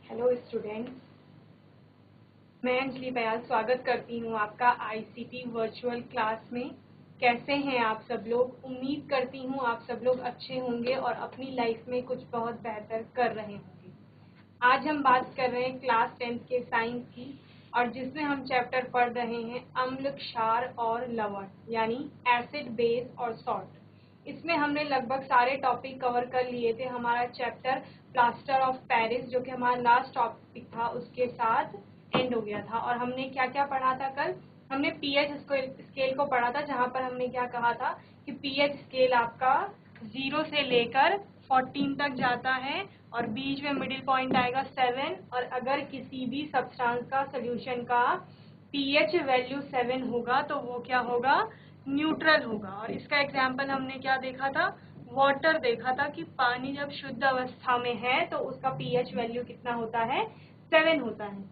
Hello students, मैं अंजलि बयाल स्वागत करती हूँ आपका आईसीटी वर्चुअल क्लास में। कैसे हैं आप सब लोग? उम्मीद करती हूँ आप सब लोग अच्छे होंगे और अपनी लाइफ में कुछ बहुत बेहतर कर रहे होंगे। आज हम बात कर रहे हैं क्लास 10th के साइंस की, और जिसमें हम चैप्टर पढ़ रहे हैं अम्ल, क्षार और लवण, यानी एसिड, बेस और सॉल्ट। इसमें हमने लगभग सारे टॉपिक कवर कर लिए थे। हमारा चैप्टर प्लास्टर ऑफ पेरिस, जो कि हमारा लास्ट टॉपिक था, उसके साथ एंड हो गया था। और हमने क्या क्या पढ़ा था कल? हमने पीएच स्केल को पढ़ा था, जहां पर हमने क्या कहा था कि पीएच स्केल आपका 0 से लेकर 14 तक जाता है और बीच में मिडिल पॉइंट आएगा 7। और अगर किसी भी सब्सटेंस का सोल्यूशन का पीएच वैल्यू 7 होगा तो वो क्या होगा? न्यूट्रल होगा। और इसका एग्जाम्पल हमने क्या देखा था? वाटर देखा था कि पानी जब शुद्ध अवस्था में है तो उसका पीएच वैल्यू कितना होता है? 7 होता है।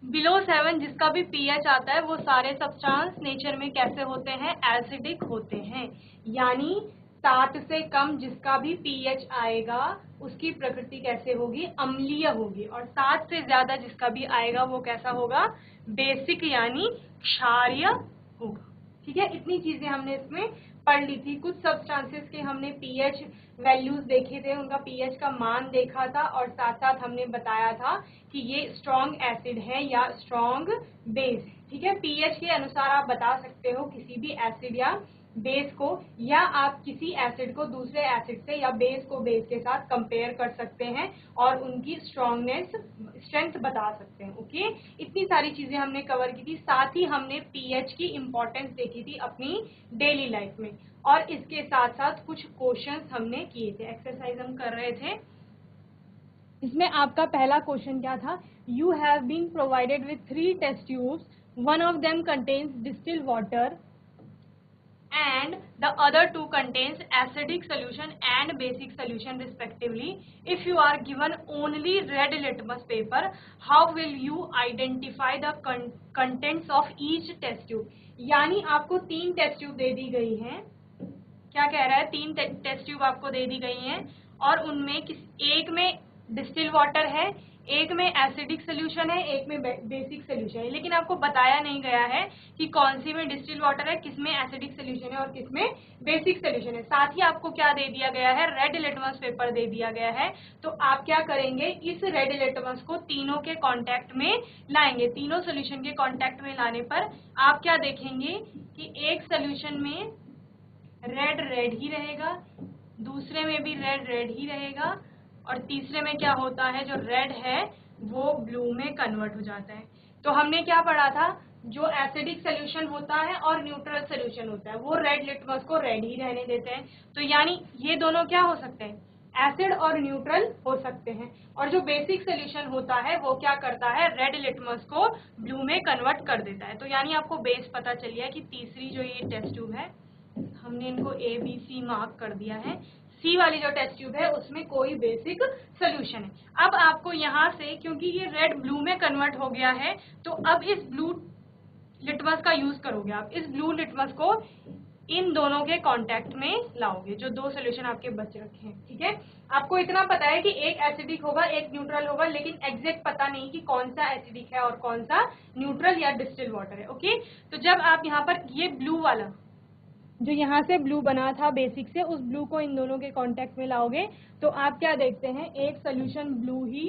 बिलो 7 जिसका भी पीएच आता है वो सारे सब्सटेंस नेचर में कैसे होते हैं? एसिडिक होते हैं। यानी 7 से कम जिसका भी पीएच आएगा उसकी प्रकृति कैसे होगी? अम्लीय होगी। और 7 से ज्यादा जिसका भी आएगा वो कैसा होगा? बेसिक यानी क्षारीय होगा। ठीक है, इतनी चीजें हमने इसमें पढ़ ली थी। कुछ सब्सटेंसेस के हमने पीएच वैल्यूज देखे थे, उनका पीएच का मान देखा था, और साथ साथ हमने बताया था कि ये स्ट्रॉन्ग एसिड है या स्ट्रॉन्ग बेस है। ठीक है, पीएच के अनुसार आप बता सकते हो किसी भी एसिड या बेस को, या आप किसी एसिड को दूसरे एसिड से या बेस को बेस के साथ कंपेयर कर सकते हैं और उनकी स्ट्रेंथ बता सकते हैं। ओके, इतनी सारी चीजें हमने कवर की थी। साथ ही हमने पीएच की इंपॉर्टेंस देखी थी अपनी डेली लाइफ में, और इसके साथ साथ कुछ क्वेश्चंस हमने किए थे, एक्सरसाइज हम कर रहे थे। इसमें आपका पहला क्वेश्चन क्या था? You have been provided with 3 test tubes, one of them contains distilled water and the other two contains acidic solution and basic solution respectively. If you are given only red litmus paper, how will you identify the contents of each test tube? यानी आपको 3 test tube दे दी गई हैं। क्या कह रहा है? 3 test tube आपको दे दी गई हैं और उनमें एक में डिस्टिल वाटर है, एक में एसिडिक सोल्यूशन है, एक में बेसिक सोल्यूशन है। लेकिन आपको बताया नहीं गया है कि कौन सी में डिस्टिल वाटर है, किस में एसिडिक सोल्यूशन है और किस में बेसिक सोल्यूशन है। साथ ही आपको क्या दे दिया गया है? रेड लिटमस पेपर दे दिया गया है। तो आप क्या करेंगे? इस रेड लिटमस को तीनों के कांटेक्ट में लाएंगे। तीनों सोल्यूशन के कांटेक्ट में लाने पर आप क्या देखेंगे कि एक सोल्यूशन में रेड रेड ही रहेगा, दूसरे में भी रेड रेड ही रहेगा, और तीसरे में क्या होता है? जो रेड है वो ब्लू में कन्वर्ट हो जाता है। तो हमने क्या पढ़ा था? जो एसिडिक सोल्यूशन होता है और न्यूट्रल सोल्यूशन होता है वो रेड लिटमस को रेड ही रहने देते हैं। तो यानी ये दोनों क्या हो सकते हैं? एसिड और न्यूट्रल हो सकते हैं। और जो बेसिक सोल्यूशन होता है वो क्या करता है? रेड लिटमस को ब्लू में कन्वर्ट कर देता है। तो यानी आपको बेस पता चल गया कि तीसरी जो ये टेस्ट ट्यूब है, हमने इनको ए बी सी मार्क कर दिया है। सी वाली जो टेस्ट ट्यूब है उसमें कोई बेसिक सोल्यूशन है। अब आपको यहाँ से, क्योंकि ये रेड ब्लू में कन्वर्ट हो गया है, तो अब इस ब्लू लिटमस का यूज करोगे। आप इस ब्लू लिटमस को इन दोनों के कांटेक्ट में लाओगे, जो दो सोल्यूशन आपके बच रखे हैं। ठीक है, आपको इतना पता है कि एक एसिडिक होगा एक न्यूट्रल होगा, लेकिन एग्जैक्ट पता नहीं कि कौन सा एसिडिक है और कौन सा न्यूट्रल या डिस्टिल वाटर है। ओके, तो जब आप यहाँ पर ये ब्लू वाला जो यहाँ से ब्लू बना था बेसिक से, उस ब्लू को इन दोनों के कांटेक्ट में लाओगे तो आप क्या देखते हैं? एक सोल्यूशन ब्लू ही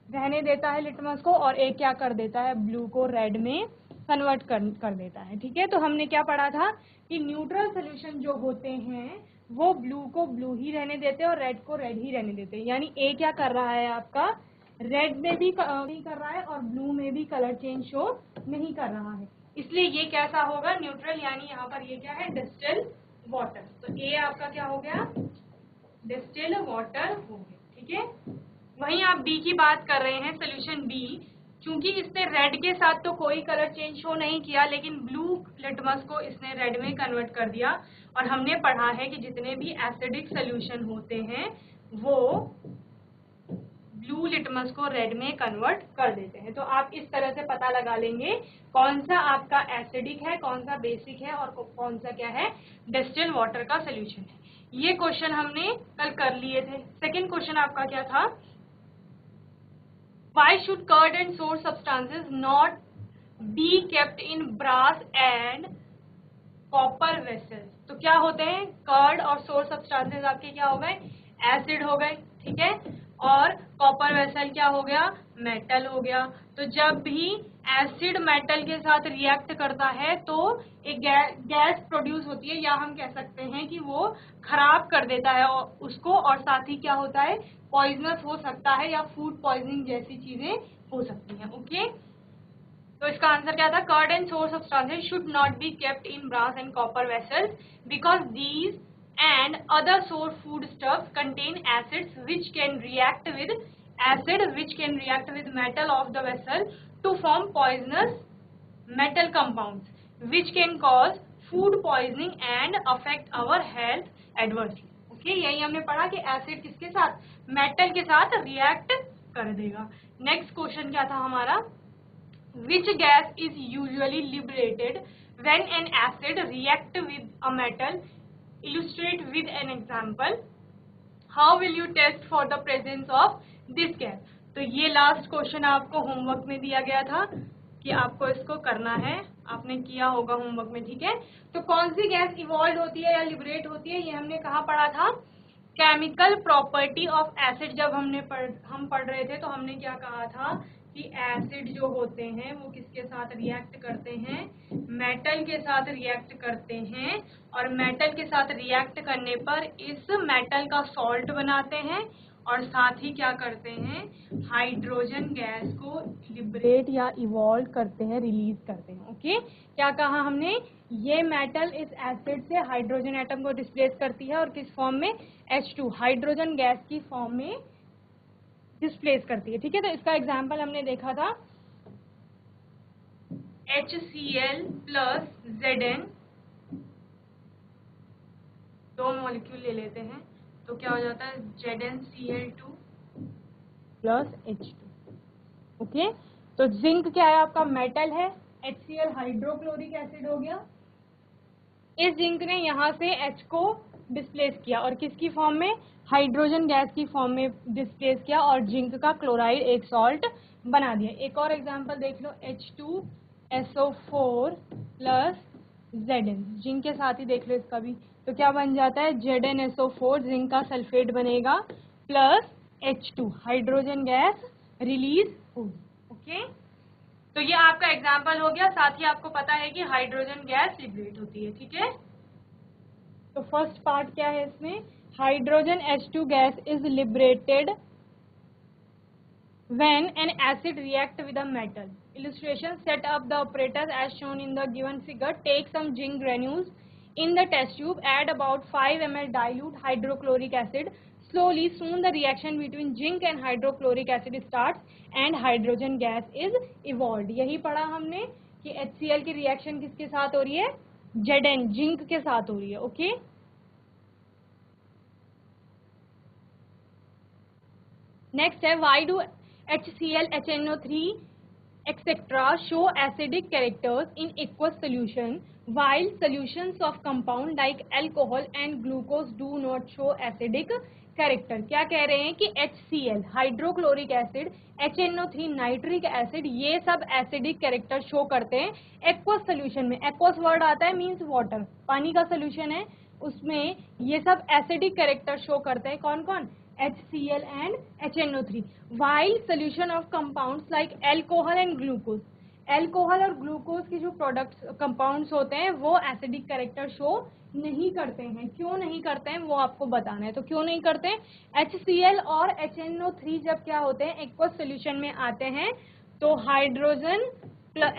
रहने देता है लिटमस को, और एक क्या कर देता है? ब्लू को रेड में कन्वर्ट कर देता है। ठीक है, तो हमने क्या पढ़ा था कि न्यूट्रल सोल्यूशन जो होते हैं वो ब्लू को ब्लू ही रहने देते हैं और रेड को रेड ही रहने देते हैं। यानी ए क्या कर रहा है आपका? रेड में भी नहीं कर रहा है और ब्लू में भी कलर चेंज शो नहीं कर रहा है, इसलिए ये कैसा होगा? न्यूट्रल। यानी यहाँ पर ये क्या है? Distil water. तो ए आपका क्या हो गया? डिस्टिल वाटर हो गया। ठीक है, वहीं आप बी की बात कर रहे हैं, सोल्यूशन बी। क्योंकि इसने रेड के साथ तो कोई कलर चेंज शो नहीं किया, लेकिन ब्लू लिटमस को इसने रेड में कन्वर्ट कर दिया। और हमने पढ़ा है कि जितने भी एसिडिक सोल्यूशन होते हैं वो ब्लू लिटमस को रेड में कन्वर्ट कर देते हैं। तो आप इस तरह से पता लगा लेंगे कौन सा आपका एसिडिक है, कौन सा बेसिक है और कौन सा क्या है? डिस्टिल वाटर का सोल्यूशन है। ये क्वेश्चन हमने कल कर लिए थे। सेकंड क्वेश्चन आपका क्या था? Why should curd and sour substances not be kept in brass and copper vessels? तो क्या होते हैं कर्ड और सोर सब्सटेंसेस आपके क्या हो गए, एसिड हो गए, ठीक है, और कॉपर वेसल क्या हो गया, मेटल हो गया। तो जब भी एसिड मेटल के साथ रिएक्ट करता है तो एक गैस प्रोड्यूस होती है, या हम कह सकते हैं कि वो खराब कर देता है उसको, और साथ ही क्या होता है, पॉइजनस हो सकता है या फूड पॉइजनिंग जैसी चीजें हो सकती हैं। ओके, तो इसका आंसर क्या था, curd and sour substances should not be kept in brass and copper vessels because these and other sour foodstuffs contain acids which can react with metal of the vessel to form poisonous metal compounds which can cause food poisoning and affect our health adversely. Okay, यही हमने पढ़ा कि acid किसके साथ, metal के साथ react कर देगा। नेक्स्ट क्वेश्चन क्या था हमारा, which gas is usually liberated when an acid react with a metal? Illustrate with an example. How will you test for the presence of this gas? तो ये लास्ट क्वेश्चन आपको homework में दिया गया था कि आपको इसको करना है, आपने किया होगा होमवर्क में, ठीक है। तो कौन सी गैस इवॉल्व होती है या लिबरेट होती है, ये हमने कहाँ पढ़ा था, केमिकल प्रॉपर्टी ऑफ एसिड। जब हम पढ़ रहे थे तो हमने क्या कहा था कि एसिड जो होते हैं वो किसके साथ रिएक्ट करते हैं, मेटल के साथ रिएक्ट करते हैं, और मेटल के साथ रिएक्ट करने पर इस मेटल का सॉल्ट बनाते हैं, और साथ ही क्या करते हैं, हाइड्रोजन गैस को लिबरेट या इवॉल्व करते हैं, रिलीज करते हैं। ओके, क्या कहा हमने, ये मेटल इस एसिड से हाइड्रोजन एटम को डिस्प्लेस करती है और किस फॉर्म में, H2 हाइड्रोजन गैस की फॉर्म में डिस्प्लेस करती है, ठीक है। तो इसका एग्जाम्पल हमने देखा था HCl प्लस Zn, दो मॉलिक्यूल ले लेते हैं तो क्या हो जाता है, ZnCl2 प्लस H2। ओके, तो जिंक क्या है आपका, मेटल है, HCl हाइड्रोक्लोरिक एसिड हो गया, इस जिंक ने यहाँ से H को डिस्प्लेस किया और किसकी फॉर्म में, हाइड्रोजन गैस की फॉर्म में डिस्प्लेस किया, और जिंक का क्लोराइड एक सॉल्ट बना दिया। एक और एग्जांपल देख लो, H2SO4 प्लस Zn, जिंक के साथ ही देख लो इसका भी, तो क्या बन जाता है, ZnSO4, जिंक का सल्फेट बनेगा, plus H2 hydrogen gas release होगी। ओके, तो ये आपका एग्जाम्पल हो गया, साथ ही आपको पता है कि हाइड्रोजन गैस लिबरेट होती है, ठीक है। तो फर्स्ट पार्ट क्या है इसमें, hydrogen H2 gas is liberated when an acid react with a metal. Illustration, set up the apparatus as shown in the given figure. Take some zinc granules in the test tube, add about 5 ml dilute hydrochloric acid. Slowly, soon the reaction between zinc and hydrochloric acid starts and hydrogen gas is evolved. यही पढ़ा हमने कि HCl की reaction किसके साथ हो रही है, Zn, जिंक के साथ हो रही है। ओके, नेक्स्ट है, why do HCl, HNO3 etc. show acidic characters in aqueous solution while solutions of compound like alcohol and glucose do not show acidic character? क्या कह रहे हैं कि HCl hydrochloric acid, HNO3 nitric acid, ये सब acidic character show करते हैं aqueous solution में। एक्वस वर्ड आता है मींस वाटर, पानी का सोल्यूशन है, उसमें ये सब एसिडिक कैरेक्टर शो करते हैं। कौन कौन, HCl and HNO3, while solution of compounds like alcohol and glucose, alcohol और ग्लूकोज की जो प्रोडक्ट्स कंपाउंड्स होते हैं वो एसिडिक कैरेक्टर शो नहीं करते हैं। क्यों नहीं करते हैं वो आपको बताना है, तो क्यों नहीं करते हैं, HCl और HNO3 जब क्या होते हैं एक्वस सोल्यूशन में आते हैं तो hydrogen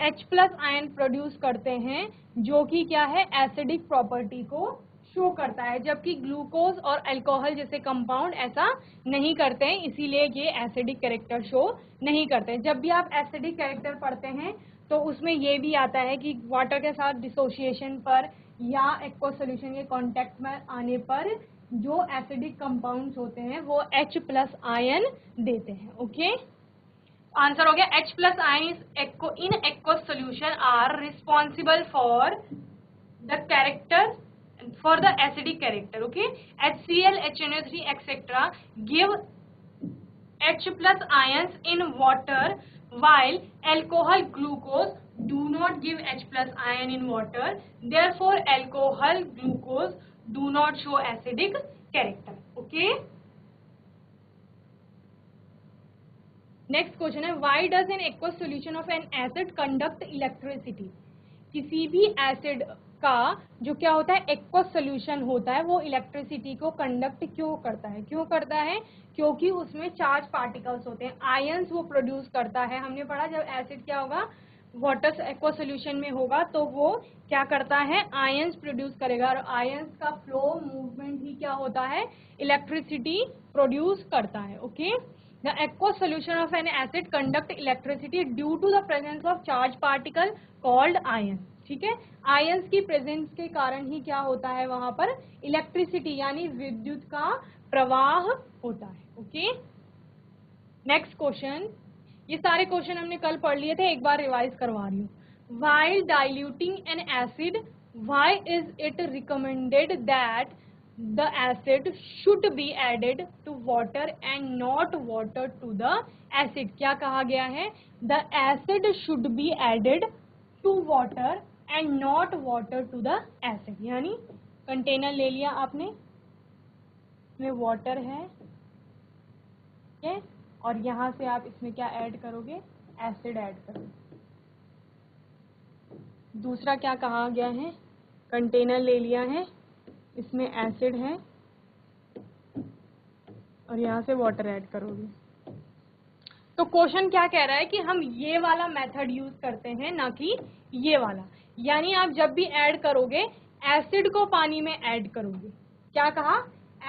H plus ion produce करते हैं जो कि क्या है, एसिडिक प्रॉपर्टी को शो करता है, जबकि ग्लूकोज और अल्कोहल जैसे कंपाउंड ऐसा नहीं करते हैं, इसीलिए ये एसिडिक कैरेक्टर शो नहीं करते हैं। जब भी आप एसिडिक कैरेक्टर पढ़ते हैं तो उसमें ये भी आता है कि वाटर के साथ डिसोसिएशन पर या एक्वस सॉल्यूशन के कांटेक्ट में आने पर जो एसिडिक कंपाउंड्स होते हैं वो H प्लस आयन देते हैं। ओके, आंसर हो गया H plus ion in aqueous solution are responsible for the character for the acidic character. Okay, HCl, HNO3 etc. give H plus ions in water, while alcohol glucose do not give H plus ion in water. Therefore, alcohol glucose do not show acidic character. Okay. Next question है, why does an aqueous solution of an acid conduct electricity? किसी भी acid का जो क्या होता है aqueous solution होता है वो इलेक्ट्रिसिटी को कंडक्ट क्यों करता है? क्यों करता है? क्योंकि उसमें चार्ज पार्टिकल्स होते हैं, आयंस वो प्रोड्यूस करता है। हमने पढ़ा जब एसिड क्या होगा, वाटर एक्वस सोल्यूशन में होगा तो वो क्या करता है, आयंस प्रोड्यूस करेगा, और आयंस का फ्लो मूवमेंट ही क्या होता है, इलेक्ट्रिसिटी प्रोड्यूस करता है। Okay, The aqueous solution of an acid conduct electricity due to the presence of charged particle called ion. ठीक है, आयंस की प्रेजेंस के कारण ही क्या होता है वहां पर इलेक्ट्रिसिटी यानी विद्युत का प्रवाह होता है। ओके, नेक्स्ट क्वेश्चन, ये सारे क्वेश्चन हमने कल पढ़ लिए थे, एक बार रिवाइज करवा रही हूँ। While diluting an acid, why is it recommended that the acid should be added to water and not water to the acid? क्या कहा गया है, the acid should be added to water and not water to the acid। यानी container ले लिया आपने, इसमें water है, ठीक है, और यहाँ से आप इसमें क्या ऐड करोगे, एसिड ऐड करोगे। दूसरा क्या कहा गया है, कंटेनर ले लिया है, इसमें एसिड है और यहाँ से वाटर ऐड करोगे। तो क्वेश्चन क्या कह रहा है कि हम ये वाला मेथड यूज करते हैं ना कि ये वाला। यानी आप जब भी ऐड करोगे एसिड को पानी में ऐड करोगे। क्या कहा,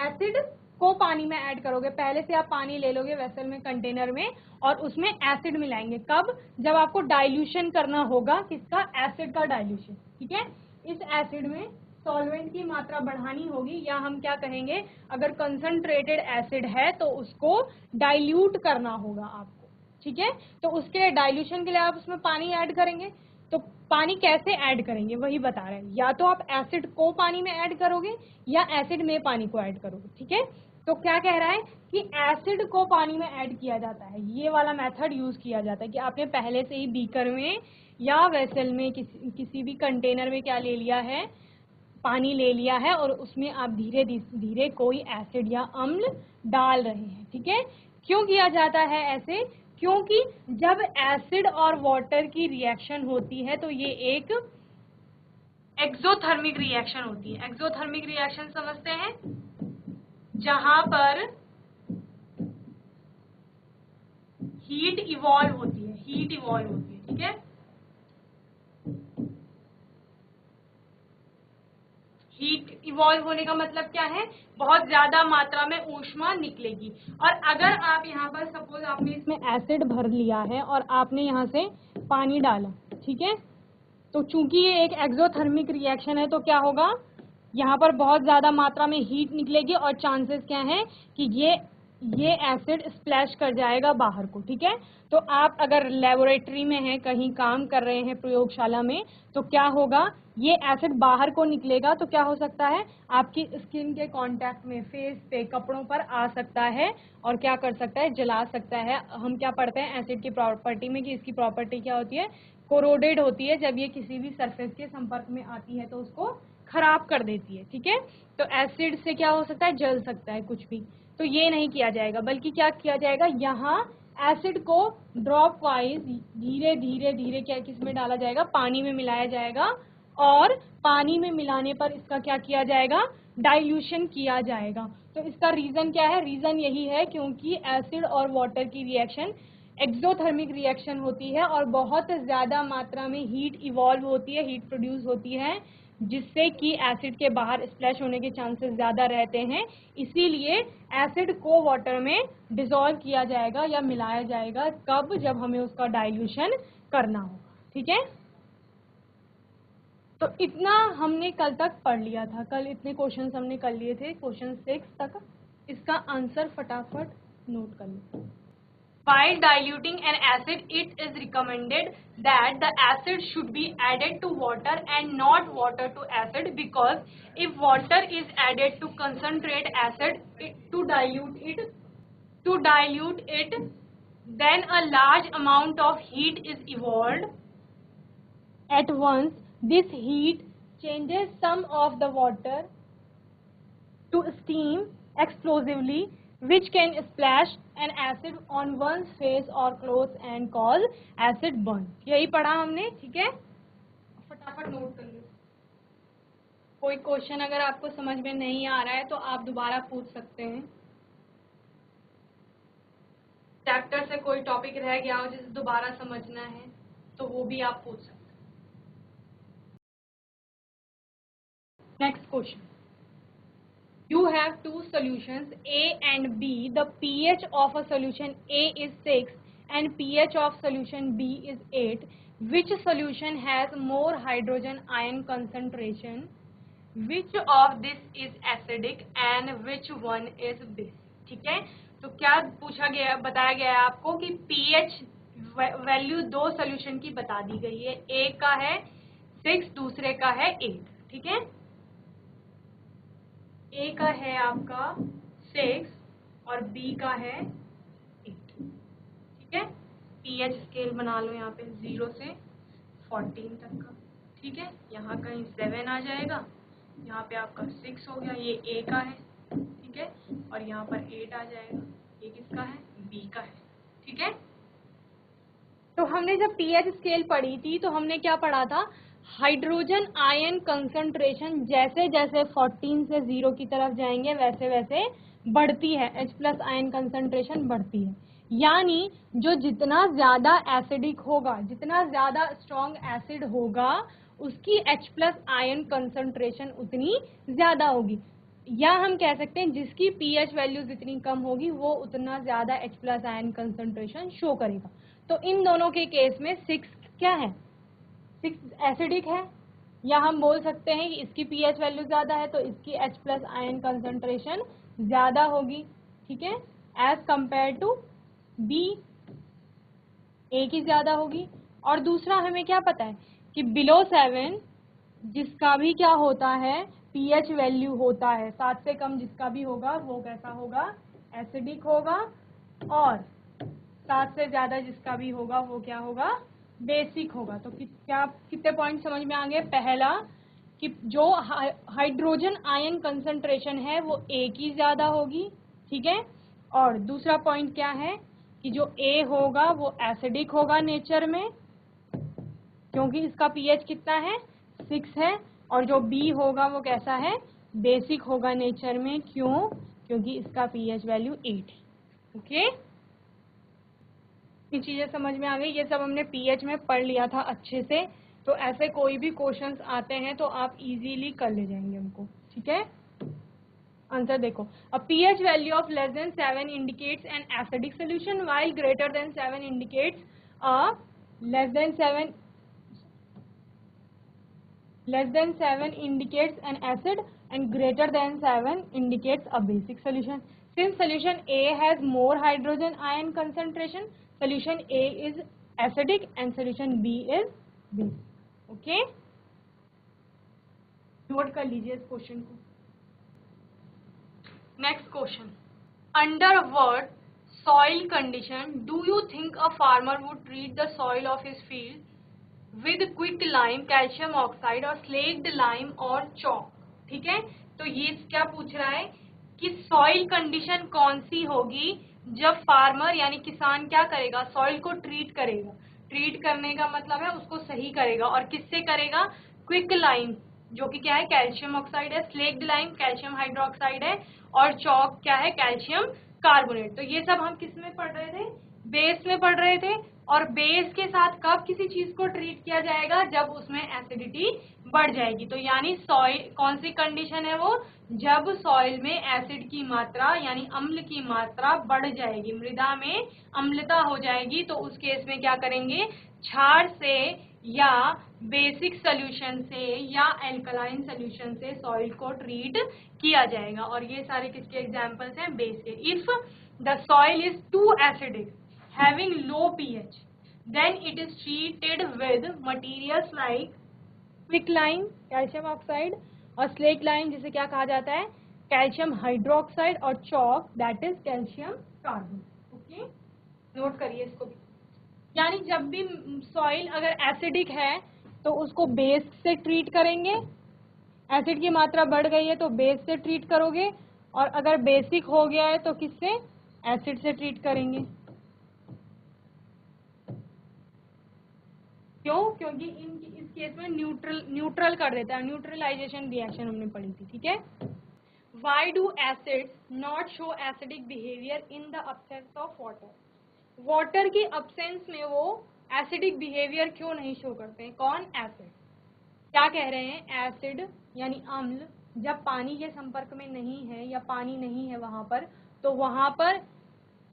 एसिड को पानी में ऐड करोगे। पहले से आप पानी ले लोगे वेसल में, कंटेनर में, और उसमें एसिड मिलाएंगे। कब, जब आपको डाइल्यूशन करना होगा, किसका, एसिड का डाइल्यूशन। ठीक है, इस एसिड में सॉल्वेंट की मात्रा बढ़ानी होगी, या हम क्या कहेंगे, अगर कंसंट्रेटेड एसिड है तो उसको डाइल्यूट करना होगा आपको। ठीक है, तो उसके लिए डाइल्यूशन के लिए आप उसमें पानी ऐड करेंगे। तो पानी कैसे ऐड करेंगे वही बता रहे हैं, या तो आप एसिड को पानी में ऐड करोगे या एसिड में पानी को ऐड करोगे। ठीक है, तो क्या कह रहा है कि एसिड को पानी में ऐड किया जाता है, ये वाला मेथड यूज किया जाता है कि आपने पहले से ही बीकर में या वेसल में किसी भी कंटेनर में क्या ले लिया है, पानी ले लिया है, और उसमें आप धीरे धीरे कोई एसिड या अम्ल डाल रहे हैं। ठीक है, क्यों किया जाता है ऐसे, क्योंकि जब एसिड और वाटर की रिएक्शन होती है तो ये एक एक्सोथर्मिक रिएक्शन होती है। एक्सोथर्मिक रिएक्शन समझते हैं, जहां पर हीट इवॉल्व होती है, हीट इवॉल्व होती है। ठीक है, हीट इवॉल्व होने का मतलब क्या है, बहुत ज्यादा मात्रा में ऊष्मा निकलेगी। और अगर आप यहाँ पर सपोज आपने इसमें एसिड भर लिया है और आपने यहाँ से पानी डाला, ठीक है, तो चूंकि ये एक एक्सोथर्मिक रिएक्शन है तो क्या होगा, यहाँ पर बहुत ज्यादा मात्रा में हीट निकलेगी और चांसेस क्या है कि ये एसिड स्प्लैश कर जाएगा बाहर को। ठीक है, तो आप अगर लेबोरेटरी में हैं, कहीं काम कर रहे हैं प्रयोगशाला में, तो क्या होगा, ये एसिड बाहर को निकलेगा तो क्या हो सकता है, आपकी स्किन के कांटेक्ट में, फेस पे, कपड़ों पर आ सकता है और क्या कर सकता है, जला सकता है। हम क्या पढ़ते हैं एसिड की प्रॉपर्टी में कि इसकी प्रॉपर्टी क्या होती है, कोरोडेड होती है। जब ये किसी भी सरफेस के संपर्क में आती है तो उसको खराब कर देती है। ठीक है, तो एसिड से क्या हो सकता है, जल सकता है कुछ भी। तो ये नहीं किया जाएगा, बल्कि क्या किया जाएगा, यहाँ एसिड को ड्रॉप वाइज धीरे धीरे धीरे क्या किसमें डाला जाएगा, पानी में मिलाया जाएगा, और पानी में मिलाने पर इसका क्या किया जाएगा, डाइल्यूशन किया जाएगा। तो इसका रीजन क्या है, रीजन यही है क्योंकि एसिड और वाटर की रिएक्शन एक्सोथर्मिक रिएक्शन होती है और बहुत ज्यादा मात्रा में हीट इवॉल्व होती है, हीट प्रोड्यूस होती है, जिससे कि एसिड के बाहर स्प्लैश होने के चांसेस ज्यादा रहते हैं। इसीलिए एसिड को वाटर में डिसॉल्व किया जाएगा या मिलाया जाएगा, कब, जब हमें उसका डाइल्यूशन करना होगा। ठीक है, तो इतना हमने कल तक पढ़ लिया था, कल इतने क्वेश्चंस हमने कर लिए थे, क्वेश्चन 6 तक। इसका आंसर फटाफट नोट कर लो। While diluting an acid, it is recommended that the acid should be added to water and not water to acid, because if water is added to concentrate acid to dilute it, to dilute it, then a large amount of heat is evolved. At once, this heat changes some of the water to steam explosively, which can splash an acid on one's face or clothes and cause acid burn. यही पढ़ा हमने, ठीक है? फटाफट note कर लो। कोई question अगर आपको समझ में नहीं आ रहा है तो आप दोबारा पूछ सकते हैं। चैप्टर से कोई टॉपिक रह गया हो जिसे दोबारा समझना है तो वो भी आप पूछ सकते हैं। Next question, you have two solutions A and B. The pH of a solution A is 6 and pH of solution B is 8. Which solution has more hydrogen ion concentration? Which of this is acidic and which one is basic? ठीक है, तो क्या पूछा गया, बताया गया है आपको कि pH वैल्यू दो सोल्यूशन की बता दी गई है। एक का है 6, दूसरे का है 8, ठीक है। ए का है आपका 6 और बी का है 8, ठीक है। पीएच स्केल बना लो यहाँ पे 0 से 14 तक का, ठीक है। यहाँ कहीं 7 आ जाएगा, यहाँ पे आपका 6 हो गया, ये ए का है, ठीक है, और यहाँ पर 8 आ जाएगा, ये किसका है, बी का है, ठीक है। तो हमने जब पीएच स्केल पढ़ी थी तो हमने क्या पढ़ा था, हाइड्रोजन आयन कंसंट्रेशन जैसे जैसे 14 से 0 की तरफ जाएंगे वैसे वैसे बढ़ती है, H+ आयन कंसंट्रेशन बढ़ती है। यानी जो जितना ज्यादा एसिडिक होगा, जितना ज्यादा स्ट्रॉन्ग एसिड होगा, उसकी H+ आयन कंसंट्रेशन उतनी ज्यादा होगी। या हम कह सकते हैं जिसकी पीएच वैल्यू जितनी कम होगी वो उतना ज्यादा H+ आयन कंसंट्रेशन शो करेगा। तो इन दोनों के केस में 6 क्या है, 6 एसिडिक है, या हम बोल सकते हैं कि इसकी पीएच वैल्यू ज्यादा है तो इसकी H+ आयन कंसंट्रेशन ज्यादा होगी, ठीक है, एज कंपेयर टू बी, ए की ज्यादा होगी। और दूसरा हमें क्या पता है कि बिलो 7 जिसका भी क्या होता है, पीएच वैल्यू होता है 7 से कम जिसका भी होगा वो कैसा होगा, एसिडिक होगा, और 7 से ज्यादा जिसका भी होगा वो क्या होगा, बेसिक होगा। तो क्या कितने पॉइंट समझ में आ गए। पहला कि जो हाइड्रोजन आयन कंसंट्रेशन है वो ए की ज्यादा होगी, ठीक है। और दूसरा पॉइंट क्या है कि जो ए होगा वो एसिडिक होगा नेचर में, क्योंकि इसका पीएच कितना है, 6 है, और जो बी होगा वो कैसा है, बेसिक होगा नेचर में। क्यों, क्योंकि इसका पीएच वैल्यू 8 है, ओके। ये चीजें समझ में आ गई, ये सब हमने पीएच में पढ़ लिया था अच्छे से, तो ऐसे कोई भी क्वेश्चंस आते हैं तो आप इजीली कर ले जाएंगे उनको, ठीक है। आंसर देखो, a pH value of less than 7 indicates an acidic solution while greater than 7 indicates a less than 7 indicates an acid and greater than 7 indicates a basic solution. Since solution A has more hydrogen ion concentration, solution A is acidic and solution B is basic. Okay? Note कर लीजिए इस question को। Next question, under what soil condition do you think a farmer would treat the soil of his field with quick lime, calcium oxide और slaked lime और chalk, ठीक है। तो ये क्या पूछ रहा है कि सॉइल कंडीशन कौन सी होगी जब फार्मर यानी किसान क्या करेगा, सॉइल को ट्रीट करेगा। ट्रीट करने का मतलब है उसको सही करेगा, और किससे करेगा, क्विक लाइम जो कि क्या है, कैल्शियम ऑक्साइड है, स्लेक्ड लाइम कैल्शियम हाइड्रोक्साइड है, और चॉक क्या है, कैल्शियम कार्बोनेट। तो ये सब हम किस में पढ़ रहे थे, बेस में पढ़ रहे थे। और बेस के साथ कब किसी चीज को ट्रीट किया जाएगा, जब उसमें एसिडिटी बढ़ जाएगी। तो यानी सॉइल कौन सी कंडीशन है वो, जब सॉइल में एसिड की मात्रा यानी अम्ल की मात्रा बढ़ जाएगी, मृदा में अम्लता हो जाएगी, तो उस केस में क्या करेंगे, क्षार से या बेसिक सोल्यूशन से या एल्कलाइन सोल्यूशन से सॉइल को ट्रीट किया जाएगा। और ये सारे किसके एग्जांपल्स हैं, बेस के। If the soil is too acidic having low pH, then it is treated with materials like quick lime, calcium oxide, और slaked lime जिसे क्या कहा जाता है, कैल्शियम हाइड्रोक्साइड और chalk that is calcium carbonate. Okay, note करिए इसको भी। यानी जब भी सॉइल अगर एसिडिक है तो उसको बेस से ट्रीट करेंगे, एसिड की मात्रा बढ़ गई है तो बेस से ट्रीट करोगे, और अगर बेसिक हो गया है तो किससे, एसिड से ट्रीट करेंगे। क्यों? क्योंकि इस केस में न्यूट्रल कर देता है, न्यूट्रलाइजेशन रिएक्शन हमने पढ़ी थी, ठीक है। Why do acids not show acidic behavior in the absence of water? Water की absence में वो एसिडिक बिहेवियर क्यों नहीं शो करते हैं? कौन? एसिड। क्या कह रहे हैं? एसिड यानी अम्ल जब पानी के संपर्क में नहीं है या पानी नहीं है वहां पर, तो वहां पर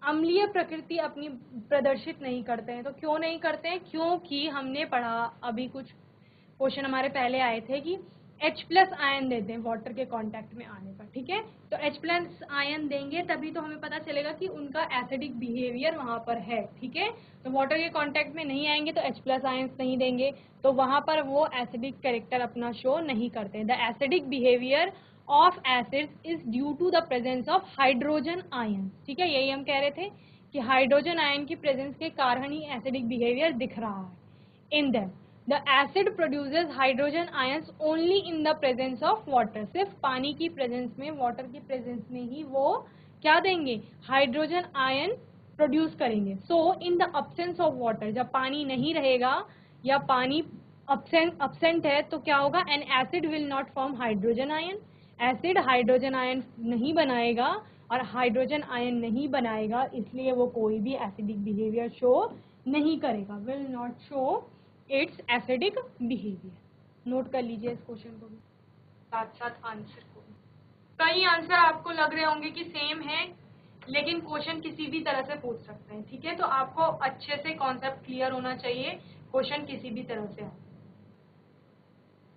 अम्लीय प्रकृति अपनी प्रदर्शित नहीं करते हैं। तो क्यों नहीं करते हैं? क्योंकि हमने पढ़ा, अभी कुछ क्वेश्चन हमारे पहले आए थे कि H+ आयन देते हैं वाटर के कांटेक्ट में आने पर, ठीक है। तो H+ आयन देंगे तभी तो हमें पता चलेगा कि उनका एसिडिक बिहेवियर वहां पर है, ठीक है। तो वाटर के कांटेक्ट में नहीं आएंगे तो H+ आयन नहीं देंगे, तो वहां पर वो एसिडिक कैरेक्टर अपना शो नहीं करते। The acidic behaviour of acids is due to the presence of hydrogen ion, ठीक है। यही हम कह रहे थे कि हाइड्रोजन आयन की प्रेजेंस के कारण ही एसिडिक बिहेवियर दिख रहा है in them. The acid produces hydrogen ions only in the presence of water. सिर्फ पानी की प्रेजेंस में, वाटर की प्रेजेंस में ही वो क्या देंगे? हाइड्रोजन आयन प्रोड्यूस करेंगे। So in the absence of water, जब पानी नहीं रहेगा या पानी absent है तो क्या होगा? An acid will not form hydrogen ion. Acid hydrogen ion नहीं बनाएगा, और हाइड्रोजन आयन नहीं बनाएगा इसलिए वो कोई भी एसिडिक बिहेवियर शो नहीं करेगा, will not show it's acidic behaviour. Note कर लीजिए इस क्वेश्चन को भी, साथ साथ आंसर को भी। कई आंसर आपको लग रहे होंगे कि सेम है, लेकिन क्वेश्चन किसी भी तरह से पूछ सकते हैं, ठीक है। तो आपको अच्छे से कॉन्सेप्ट क्लियर होना चाहिए, क्वेश्चन किसी भी तरह से।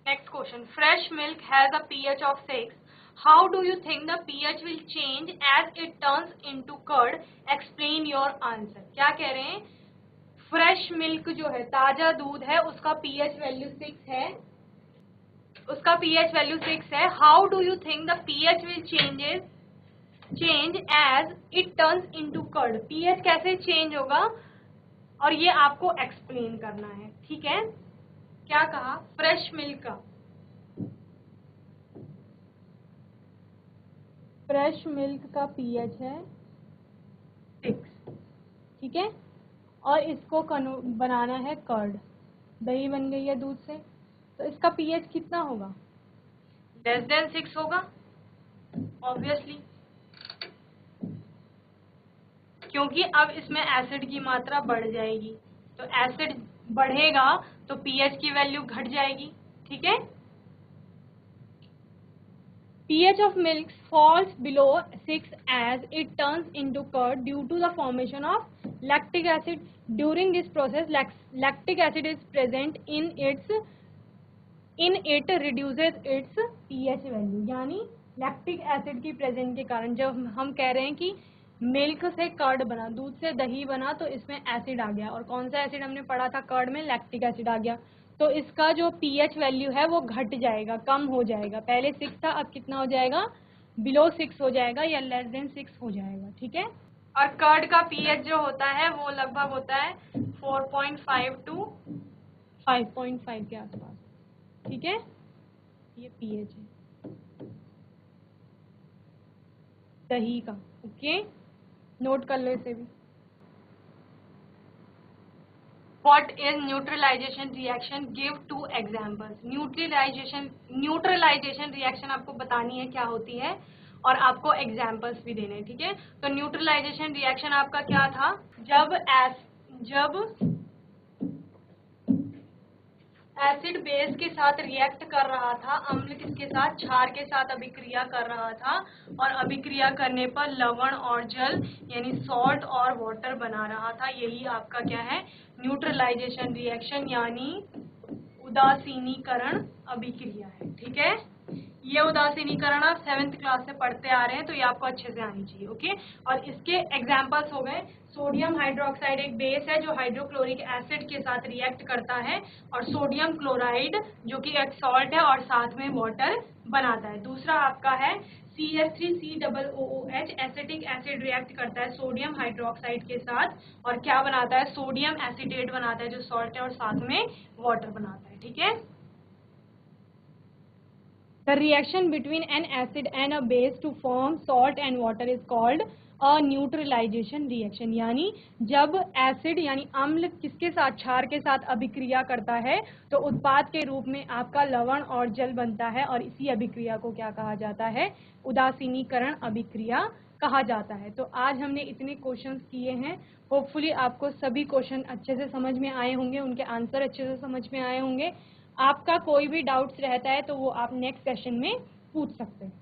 Next question, fresh milk has a pH of 6. How do you think the pH will change as it turns into curd? Explain your answer. क्या कह रहे हैं? फ्रेश मिल्क जो है, ताजा दूध है, उसका pH वैल्यू 6 है, उसका pH वैल्यू 6 है। How do you think the pH will change as it turns into curd? pH कैसे चेंज होगा, और ये आपको एक्सप्लेन करना है, ठीक है। क्या कहा? फ्रेश मिल्क का pH है 6, ठीक है, और इसको बनाना है कर्ड, दही बन गई है दूध से, तो इसका pH कितना होगा? लेस देन 6 होगा ऑब्वियसली, क्योंकि अब इसमें एसिड की मात्रा बढ़ जाएगी, तो एसिड बढ़ेगा तो pH की वैल्यू घट जाएगी, ठीक है। pH of milk falls below 6 as it turns into curd due to the formation of lactic acid. During this process, lactic acid is present in it reduces its pH value. यानी lactic acid की present के कारण, जब हम कह रहे हैं कि मिल्क से कर्ड बना, दूध से दही बना, तो इसमें एसिड आ गया, और कौन सा एसिड हमने पढ़ा था कर्ड में? लैक्टिक एसिड आ गया, तो इसका जो pH वैल्यू है वो घट जाएगा, कम हो जाएगा। पहले 6 था, अब कितना हो जाएगा? बिलो 6 हो जाएगा या लेस देन 6 हो जाएगा, ठीक है। और कर्ड का pH जो होता है वो लगभग होता है 4.5 टू 5.5 के आसपास, ठीक है। ये pH है दही का, ओके, नोट कर लो इसे भी। What is neutralization reaction? Give 2 examples. Neutralisation reaction आपको बतानी है क्या होती है, और आपको एग्जाम्पल्स भी देने हैं, ठीक है। तो न्यूट्रलाइजेशन रिएक्शन आपका क्या था? जब एसिड बेस के साथ रिएक्ट कर रहा था, अम्ल किसके साथ? क्षार के साथ अभिक्रिया कर रहा था, और अभिक्रिया करने पर लवण और जल यानी सॉल्ट और वाटर बना रहा था। यही आपका क्या है? न्यूट्रलाइजेशन रिएक्शन यानी उदासीनीकरण अभिक्रिया है, ठीक है। ये उदासीनीकरण आप 7th क्लास से पढ़ते आ रहे हैं, तो ये आपको अच्छे से आनी चाहिए, ओके। और इसके एग्जाम्पल्स हो गए, सोडियम हाइड्रोक्साइड एक बेस है जो हाइड्रोक्लोरिक एसिड के साथ रिएक्ट करता है, और सोडियम क्लोराइड जो कि एक सॉल्ट है और साथ में वाटर बनाता है। दूसरा आपका है CH3COOH एसिटिक एसिड रिएक्ट करता है सोडियम हाइड्रोक्साइड के साथ और क्या बनाता है, सोडियम एसीटेट बनाता है जो सॉल्ट है, और साथ में वाटर बनाता है। ठीक है। The reaction between an acid and a base to form salt and water is called a neutralization reaction। यानी जब एसिड यानी अम्ल किसके साथ, क्षार के साथ अभिक्रिया करता है तो उत्पाद के रूप में आपका लवण और जल बनता है, और इसी अभिक्रिया को क्या कहा जाता है, उदासीनीकरण अभिक्रिया कहा जाता है। तो आज हमने इतने क्वेश्चंस किए हैं, होपफुली आपको सभी क्वेश्चन अच्छे से समझ में आए होंगे, उनके आंसर अच्छे से समझ में आए होंगे। आपका कोई भी डाउट्स रहता है तो वो आप नेक्स्ट सेशन में पूछ सकते हैं।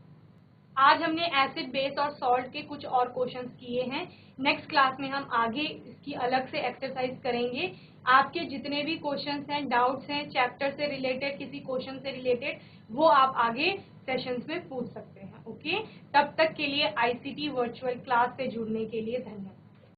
आज हमने एसिड, बेस और सॉल्ट के कुछ और क्वेश्चंस किए हैं। नेक्स्ट क्लास में हम आगे इसकी अलग से एक्सरसाइज करेंगे। आपके जितने भी क्वेश्चंस हैं, डाउट्स हैं, चैप्टर से रिलेटेड, किसी क्वेश्चन से रिलेटेड, वो आप आगे सेशंस में पूछ सकते हैं। ओके, तब तक के लिए ICT वर्चुअल क्लास से जुड़ने के लिए धन्यवाद।